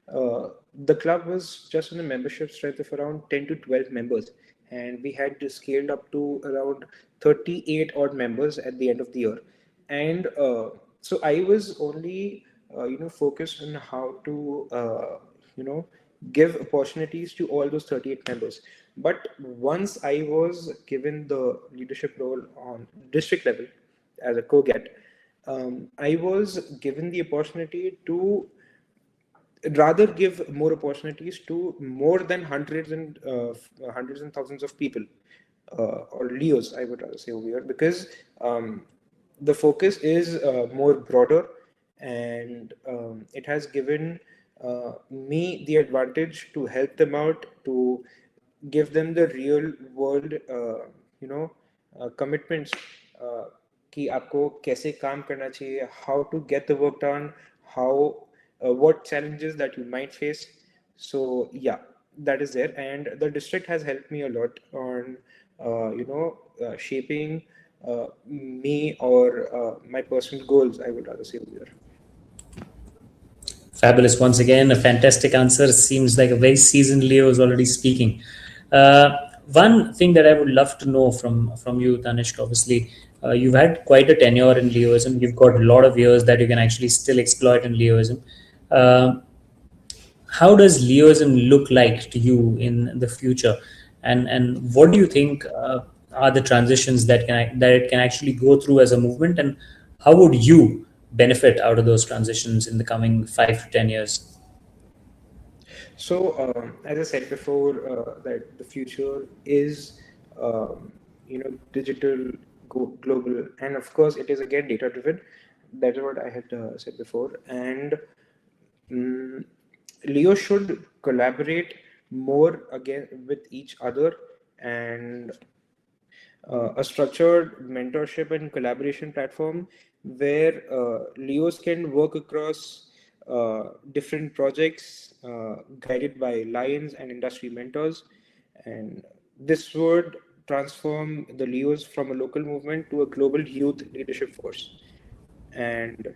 the club was just on a membership strength of around 10 to 12 members, and we had scaled up to around 38 odd members at the end of the year, and so I was only, focused on how to, you know, give opportunities to all those 38 members. But once I was given the leadership role on district level as a co-get, I was given the opportunity to rather give more opportunities to more than hundreds and thousands of people, or Leos, I would rather say over here, because the focus is more broader, and it has given me the advantage to help them out, to give them the real world, you know, commitments, कि आपको कैसे काम करना चाहिए, how to get the work done, how what challenges that you might face. So yeah, that is there, and the district has helped me a lot on shaping me, or my personal goals, I would rather say over here. Fabulous. Once again, a fantastic answer. Seems like a very seasoned Leo is already speaking. One thing that I would love to know from you, Tanishq, obviously, you've had quite a tenure in Leoism. You've got a lot of years that you can actually still exploit in Leoism. Uh, how does Leoism look like to you in the future, and what do you think are the transitions that it can actually go through as a movement, and how would you benefit out of those transitions in the coming 5 to 10 years? So, as I said before, that the future is, digital, global, and of course, it is again data driven. That is what I had said before. And mm Leo should collaborate more again with each other, and a structured mentorship and collaboration platform where Leos can work across different projects guided by Lions and industry mentors. And this would transform the Leos from a local movement to a global youth leadership force. And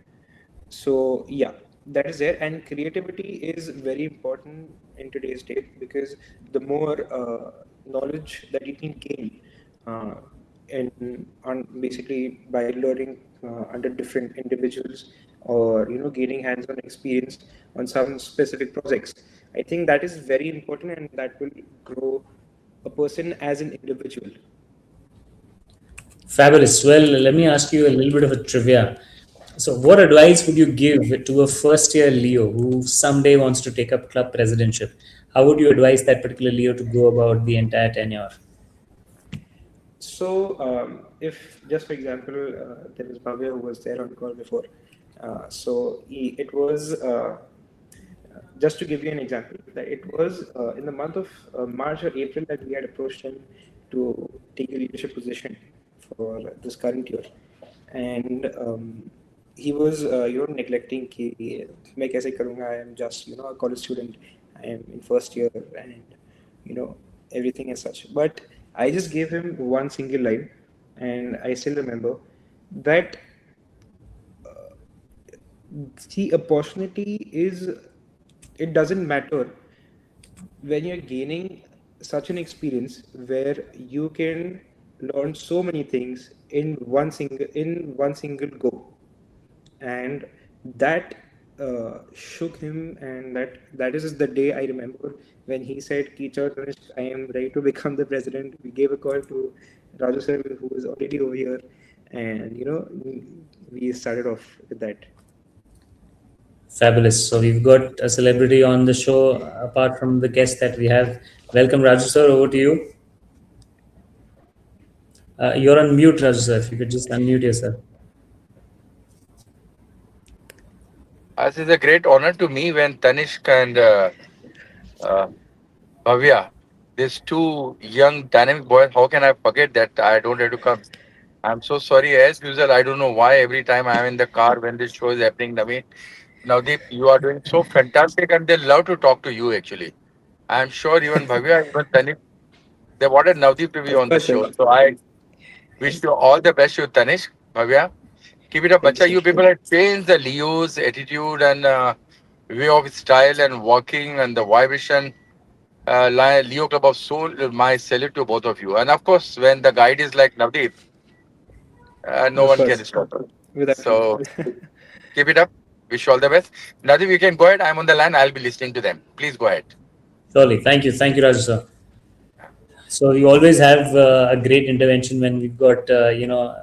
so yeah, that is there, and creativity is very important in today's date, because the more knowledge that you can gain uh, in on basically by learning under different individuals, or gaining hands-on experience on some specific projects, I think that is very important, and that will grow a person as an individual. Fabulous. Well, let me ask you a little bit of a trivia. So, what advice would you give to a first year Leo who someday wants to take up club presidentship? How would you advise that particular Leo to go about the entire tenure? So, if just for example, there was Bhavya who was there on the call before. It was just to give you an example, that it was in the month of March or April that we had approached him to take a leadership position for this current year, and he was neglecting कि मैं कैसे करूँगा, I am just a college student, I am in first year, and you know everything as such. But I just gave him one single line, and I still remember that the opportunity is, it doesn't matter when you're gaining such an experience where you can learn so many things in one single go. And that shook him, and that is the day I remember when he said, Teacher Tanishq, I am ready to become the president. We gave a call to Raju sir, who is already over here, and we started off with that. Fabulous. So, we've got a celebrity on the show apart from the guest that we have. Welcome, Raju sir. Over to you. You're on mute, Raju sir. If you could just unmute yourself. As it's a great honor to me when Tanishq and uh, Bhavya, these two young dynamic boys, how can I forget that I don't have to come? I'm so sorry. As usual, I don't know why every time I'm in the car when this show is happening, Naveen. Navdeep, you are doing so fantastic and they love to talk to you actually. I'm sure even Bhavya, even Tanishq, they wanted Navdeep to be Of on the course, sir. show. So I wish you all the best, you Tanishq. Bhavya. Keep it up, Thank you, bacha. sir. You people have changed the Leo's attitude and way of style and walking and the vibration. Leo Club of Soul, my salute to both of you. And of course, when the guide is like Navdeep, no Of one can course, stop it. without a So doubt. keep it up. Wish you all the best. Navdeep, you can go ahead. I'm on the line. I'll be listening to them. Please go ahead. Surely. Thank you, Raju sir. So we always have a great intervention when we've got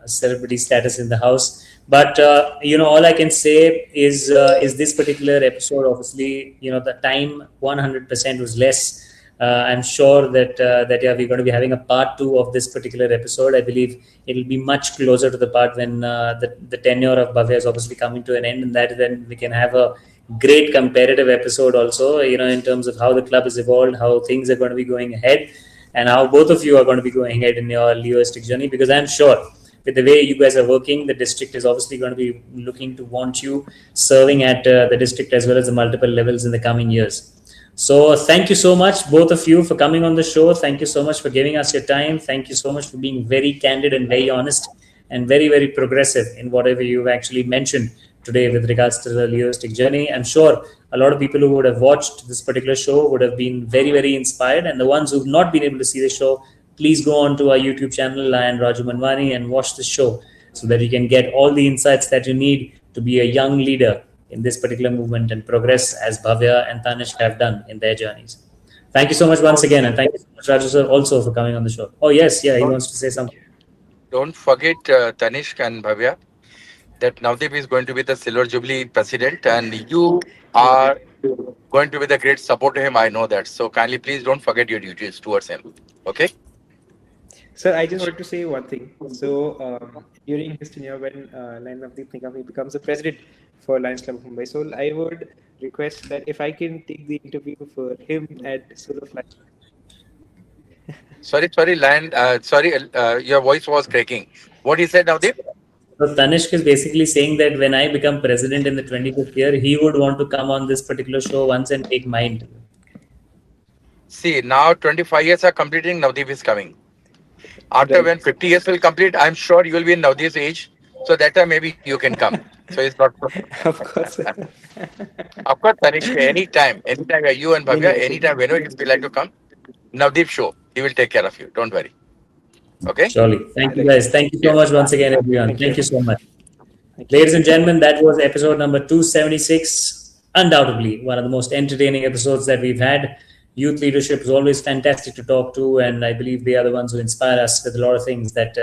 celebrity status in the house. But all I can say is this particular episode. Obviously, the time 100% was less. I'm sure that yeah, we're going to be having a part two of this particular episode. I believe it'll be much closer to the part when the tenure of Bhavya is obviously coming to an end, and that then we can have a great comparative episode also. In terms of how the club has evolved, how things are going to be going ahead, and how both of you are going to be going ahead in your Leoistic journey. Because I'm sure with the way you guys are working, the district is obviously going to be looking to want you serving at the district as well as the multiple levels in the coming years. So thank you so much, both of you, for coming on the show. Thank you so much for giving us your time. Thank you so much for being very candid and very honest and very, very progressive in whatever you've actually mentioned today with regards to the Leoistic journey. I'm sure a lot of people who would have watched this particular show would have been very, very inspired. And the ones who've not been able to see the show, please go on to our YouTube channel and Raju Manwani and watch the show so that you can get all the insights that you need to be a young leader in this particular movement and progress as Bhavya and Tanishq have done in their journeys. Thank you so much once again, and thank you so much, Raju sir, also for coming on the show. Oh yes, yeah, he Don't, wants to say something. don't forget Tanishq and Bhavya that Navdeep is going to be the Silver Jubilee president and you are going to be the great support to him. I know that. So kindly please don't forget your duties towards him. Okay? Sir, I just wanted to say one thing. So, during his tenure, when Lion Navdeep Nigam becomes the president for Lions Club of Mumbai, so I would request that if I can take the interview for him at Soul of Lions. Sorry, Lion. Your voice was cracking. What he said, Navdeep? So Tanishq is basically saying that when I become president in the 25th year, he would want to come on this particular show once and take my interview. See, now 25 years are completing, Navdeep is coming. After Right. when 50 years will complete, I'm sure you will be in Navdeep's age. So that time maybe you can come. So it's not. Of course, sir. Of course, Tanishq, anytime you and Bhavya, Anyways, anytime whenever you feel like to come, Navdeep show. He will take care of you. Don't worry. Okay? Surely. Thank you right. guys. Thank you so Yeah. much once again, everyone. Thank Thank you. you so much. Thank you. Ladies and gentlemen, that was episode number 276. Undoubtedly, one of the most entertaining episodes that we've had. Youth leadership is always fantastic to talk to, and I believe they are the ones who inspire us with a lot of things that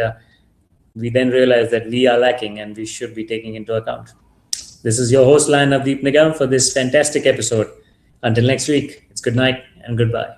we then realize that we are lacking and we should be taking into account. This is your host, Lion Navdeep Nigam, for this fantastic episode. Until next week, it's good night and goodbye.